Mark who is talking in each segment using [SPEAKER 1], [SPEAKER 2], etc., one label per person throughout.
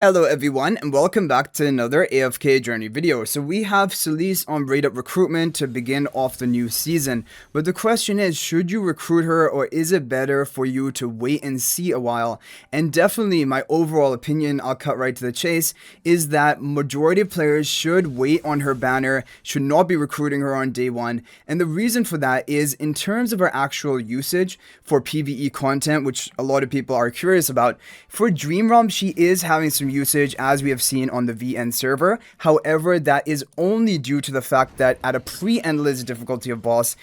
[SPEAKER 1] Hello everyone and welcome back to another AFK Journey video. So we have SOLISE on raid-up recruitment to begin off the new season. But the question is, should you recruit her or is it better for you to wait and see a while? And definitely my overall opinion, I'll cut right to the chase, is that majority of players should wait on her banner, should not be recruiting her on day one. And the reason for that is in terms of her actual usage for PvE content, which a lot of people are curious about. For Dream Realm, she is having some usage as we have seen on the VN server. However, that is only due to the fact that at a pre-endless difficulty of boss,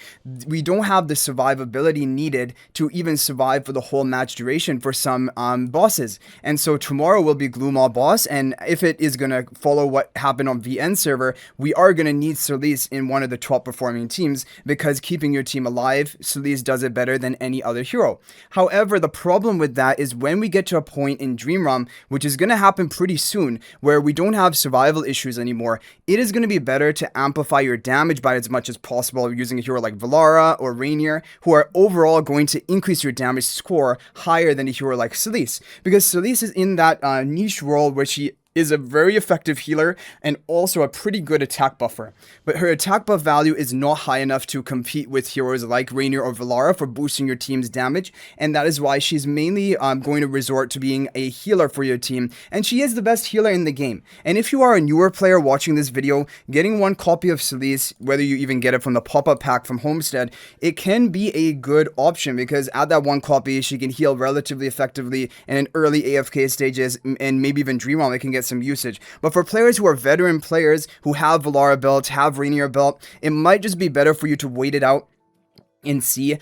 [SPEAKER 1] we don't have the survivability needed to even survive for the whole match duration for some bosses. And so tomorrow will be Gloomaw boss, and if it is going to follow what happened on VN server, we are going to need SOLISE in one of the top performing teams, because keeping your team alive, SOLISE does it better than any other hero. However, the problem with that is when we get to a point in Dream Realm, which is going to happen pretty soon, where we don't have survival issues anymore, it is going to be better to amplify your damage by as much as possible using a hero like Valara or Rainier, who are overall going to increase your damage score higher than a hero like SOLISE, because SOLISE is in that niche role where she is a very effective healer and also a pretty good attack buffer. But her attack buff value is not high enough to compete with heroes like Rainier or Valara for boosting your team's damage, and that is why she's mainly going to resort to being a healer for your team, and she is the best healer in the game. And if you are a newer player watching this video, getting one copy of SOLISE, whether you even get it from the pop-up pack from Homestead, it can be a good option, because at that one copy, she can heal relatively effectively, and in early AFK stages, and maybe even Dream Realm, it can get some usage. But for players who are veteran players who have Valara built, have Rainier built, it might just be better for you to wait it out and see,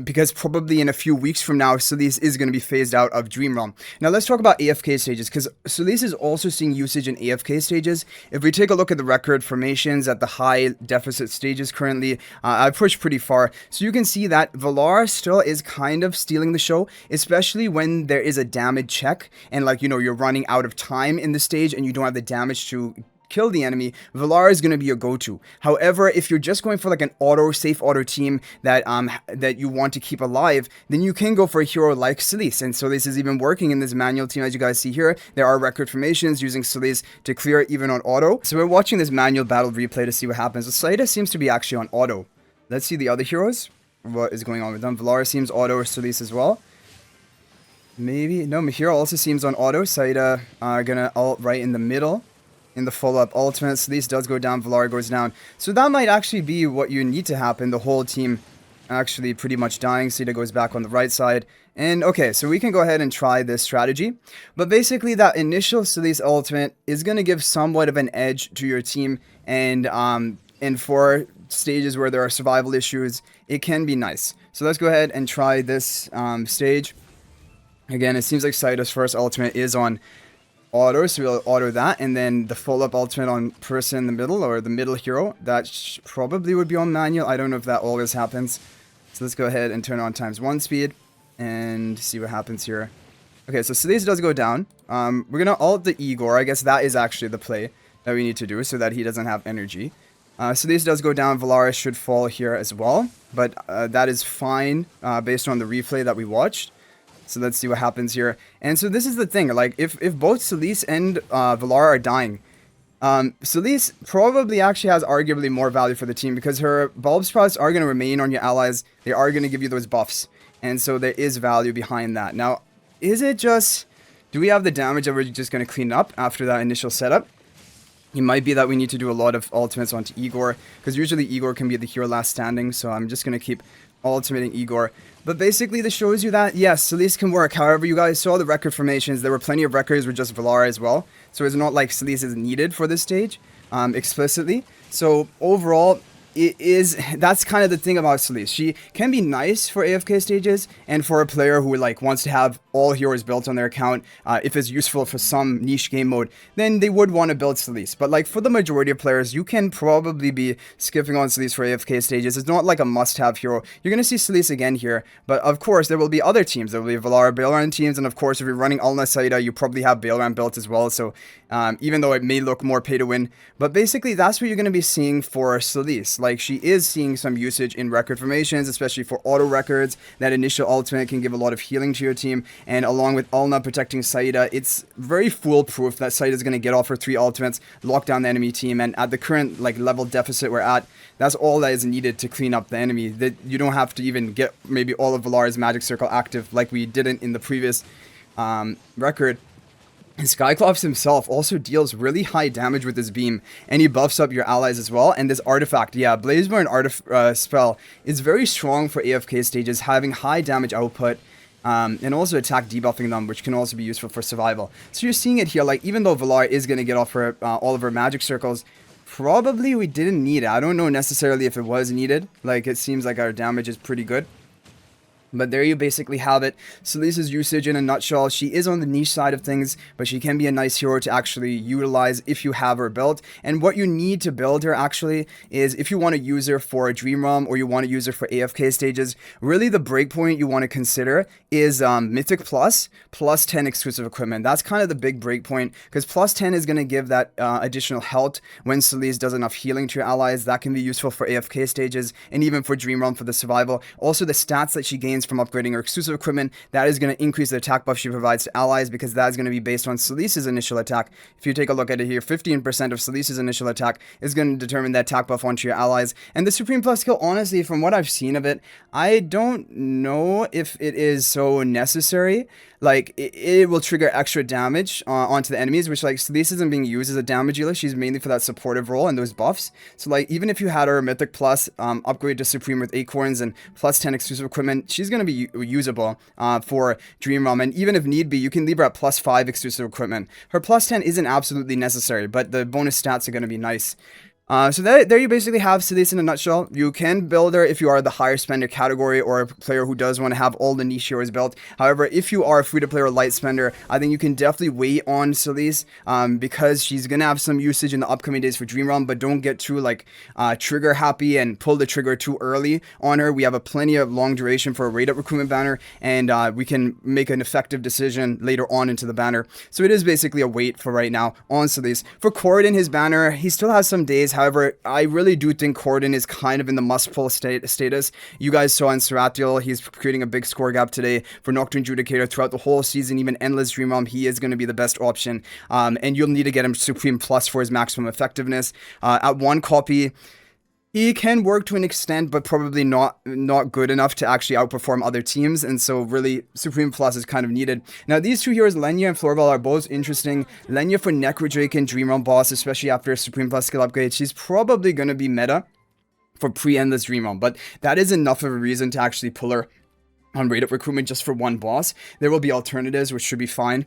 [SPEAKER 1] because probably in a few weeks from now, SOLISE is going to be phased out of Dream Realm. Now let's talk about AFK stages, because SOLISE is also seeing usage in AFK stages. If we take a look at the record formations at the high deficit stages currently, I've pushed pretty far, so you can see that Valara still is kind of stealing the show, especially when there is a damage check, and like, you know, you're running out of time in the stage and you don't have the damage to kill the enemy. Valara is going to be your go-to. However, if you're just going for like an safe auto team that that you want to keep alive, then you can go for a hero like SOLISE. And SOLISE is even working in this manual team, as you guys see here. There are record formations using SOLISE to clear it even on auto. So we're watching this manual battle replay to see what happens. The Saida seems to be actually on auto. Let's see the other heroes. What is going on with them? Valara seems auto, or SOLISE as well. Maybe, no, Mahira also seems on auto. Saida gonna ult right in the middle. In the follow-up ultimate, SOLISE does go down, Valara goes down. So that might actually be what you need to happen, the whole team actually pretty much dying. Saida goes back on the right side. And okay, so we can go ahead and try this strategy. But basically that initial SOLISE ultimate is going to give somewhat of an edge to your team. And for stages where there are survival issues, it can be nice. So let's go ahead and try this stage. Again, it seems like Saida's first ultimate is on auto, so we'll auto that, and then the follow-up ultimate on person in the middle, or the middle hero, that probably would be on manual. I don't know if that always happens. So let's go ahead and turn on ×1 speed and see what happens here. Okay, so SOLISE does go down. We're gonna ult the Igor. I guess that is actually the play that we need to do so that he doesn't have energy. SOLISE does go down. Valara should fall here as well, but that is fine based on the replay that we watched. So let's see what happens here. And so this is the thing, like if both SOLISE and Valara are dying, SOLISE probably actually has arguably more value for the team, because her bulb sprouts are going to remain on your allies. They are going to give you those buffs. And so there is value behind that. Now, is it just, do we have the damage that we're just going to clean up after that initial setup? It might be that we need to do a lot of ultimates onto Igor, because usually Igor can be the hero last standing. So I'm just going to keep ultimating Igor. But basically this shows you that yes, SOLISE can work. However, you guys saw the record formations. There were plenty of records with just Valara as well, so it's not like SOLISE is needed for this stage explicitly. So overall, that's kind of the thing about SOLISE. She can be nice for AFK stages and for a player who like wants to have all heroes built on their account. If it's useful for some niche game mode, then they would want to build SOLISE. But like for the majority of players, you can probably be skipping on SOLISE for AFK stages. It's not like a must-have hero. You're going to see SOLISE again here, but of course there will be other teams. There will be Valara Baelran teams, and of course if you're running Alna Saida, you probably have Baelran built as well. So even though it may look more pay to win, but basically that's what you're going to be seeing for SOLISE. like she is seeing some usage in record formations, especially for auto records. That initial ultimate can give a lot of healing to your team, and along with Ulna protecting Saida, it's very foolproof that Saida is going to get off her 3 ultimates, lock down the enemy team, and at the current like level deficit we're at, that's all that is needed to clean up the enemy. That you don't have to even get maybe all of Valar's magic circle active like we didn't in the previous record. Skyclops himself also deals really high damage with his beam, and he buffs up your allies as well. And this artifact, yeah, Blazeborn spell is very strong for AFK stages, having high damage output, and also attack debuffing them, which can also be useful for survival. So you're seeing it here, like even though Valar is going to get off her all of her magic circles, probably we didn't need it. I don't know necessarily if it was needed. Like, it seems like our damage is pretty good. But there you basically have it. Solise's usage in a nutshell. She is on the niche side of things, but she can be a nice hero to actually utilize if you have her built. And what you need to build her actually is if you want to use her for a Dream Realm or you want to use her for AFK stages, really the breakpoint you want to consider is Mythic plus 10 exclusive equipment. That's kind of the big breakpoint, because plus 10 is going to give that additional health when Solise does enough healing to your allies. That can be useful for AFK stages and even for Dream Realm for the survival. Also, the stats that she gains from upgrading her exclusive equipment, that is going to increase the attack buff she provides to allies, because that is going to be based on Solise's initial attack. If you take a look at it here, 15% of Solise's initial attack is going to determine the attack buff onto your allies. And the Supreme Plus skill, honestly, from what I've seen of it, I don't know if it is so necessary. Like, it will trigger extra damage onto the enemies, which, like, Solise isn't being used as a damage dealer. She's mainly for that supportive role and those buffs. So, like, even if you had her Mythic Plus, upgrade to Supreme with Acorns and plus 10 exclusive equipment, she's going to be usable for Dream Realm. And even if need be, you can leave her at plus 5 exclusive equipment. Her plus 10 isn't absolutely necessary, but the bonus stats are going to be nice. So there you basically have Solise in a nutshell. You can build her if you are the higher spender category or a player who does want to have all the niche heroes built. However, if you are a free-to-play or light spender, I think you can definitely wait on Solise because she's going to have some usage in the upcoming days for Dream Realm, but don't get too like trigger happy and pull the trigger too early on her. We have a plenty of long duration for a rate up recruitment banner, and we can make an effective decision later on into the banner. So it is basically a wait for right now on Solise. For Kordan, his banner, he still has some days. However, I really do think Kordan is kind of in the must-pull status. You guys saw in Seratiel, he's creating a big score gap today for Nocturne Judicator throughout the whole season. Even Endless Dream Realm, he is going to be the best option. And you'll need to get him Supreme Plus for his maximum effectiveness. At 1 copy, he can work to an extent, but probably not good enough to actually outperform other teams, and so really Supreme Plus is kind of needed. Now these two heroes, Lenya and Floraeblle, are both interesting. Lenya for Necrodrake and Dream Realm boss, especially after a Supreme Plus skill upgrade. She's probably going to be meta for pre-Endless Dream Realm, but that is enough of a reason to actually pull her on rate up recruitment just for one boss. There will be alternatives, which should be fine.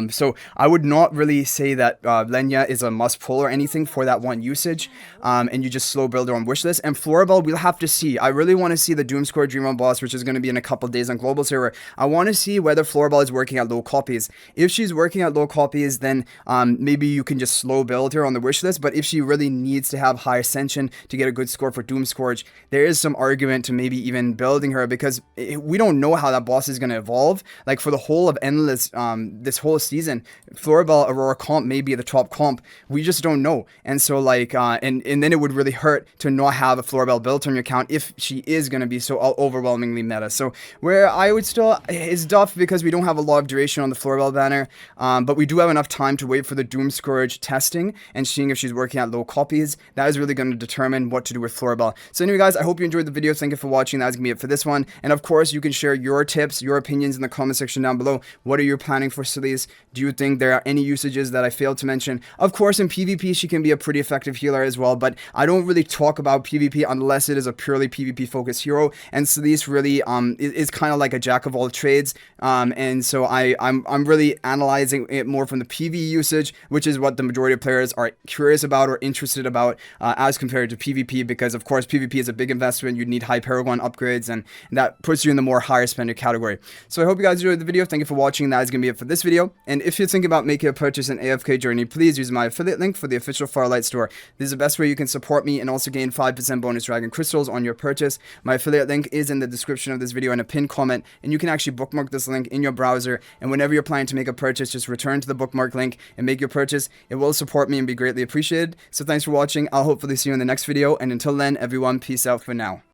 [SPEAKER 1] So I would not really say that Lenya is a must pull or anything for that one usage, and you just slow build her on wishlist. And Floraeblle, we'll have to see. I really want to see the Doomscore Dream Realm boss, which is going to be in a couple days on global server. I want to see whether Floraeblle is working at low copies. If she's working at low copies, then maybe you can just slow build her on the wishlist. But if she really needs to have high ascension to get a good score for Doomscourge, there is some argument to maybe even building her, because we don't know how that boss is going to evolve. Like for the whole of Endless, this whole season, Floraebelle Aurora comp may be the top comp. We just don't know. And so like and then it would really hurt to not have a Floraebelle built on your account if she is going to be so overwhelmingly meta. So where I would still, it's tough because we don't have a lot of duration on the Floraebelle banner, but we do have enough time to wait for the Doomscourge testing and seeing if she's working at low copies. That is really going to determine what to do with Floraebelle. So anyway guys, I hope you enjoyed the video. Thank you for watching. That's going to be it for this one. And of course, you can share your tips, your opinions in the comment section down below. What are you planning for Solise? Do you think there are any usages that I failed to mention? Of course, in PvP, she can be a pretty effective healer as well, but I don't really talk about PvP unless it is a purely PvP focused hero. And Solise really is kind of like a jack of all trades. And so I'm really analyzing it more from the PvE usage, which is what the majority of players are curious about or interested about as compared to PvP, because of course PvP is a big investment. You need high Paragon upgrades, and that puts you in the more higher spender category. So I hope you guys enjoyed the video. Thank you for watching. That is going to be it for this video. video. And if you're thinking about making a purchase in AFK Journey, please use my affiliate link for the official Farlight store. This is the best way you can support me and also gain 5% bonus dragon crystals on your purchase. My affiliate link is in the description of this video and a pinned comment, and you can actually bookmark this link in your browser, and whenever you're planning to make a purchase, just return to the bookmark link and make your purchase. It will support me and be greatly appreciated. So thanks for watching. I'll hopefully see you in the next video, and until then, everyone, peace out for now.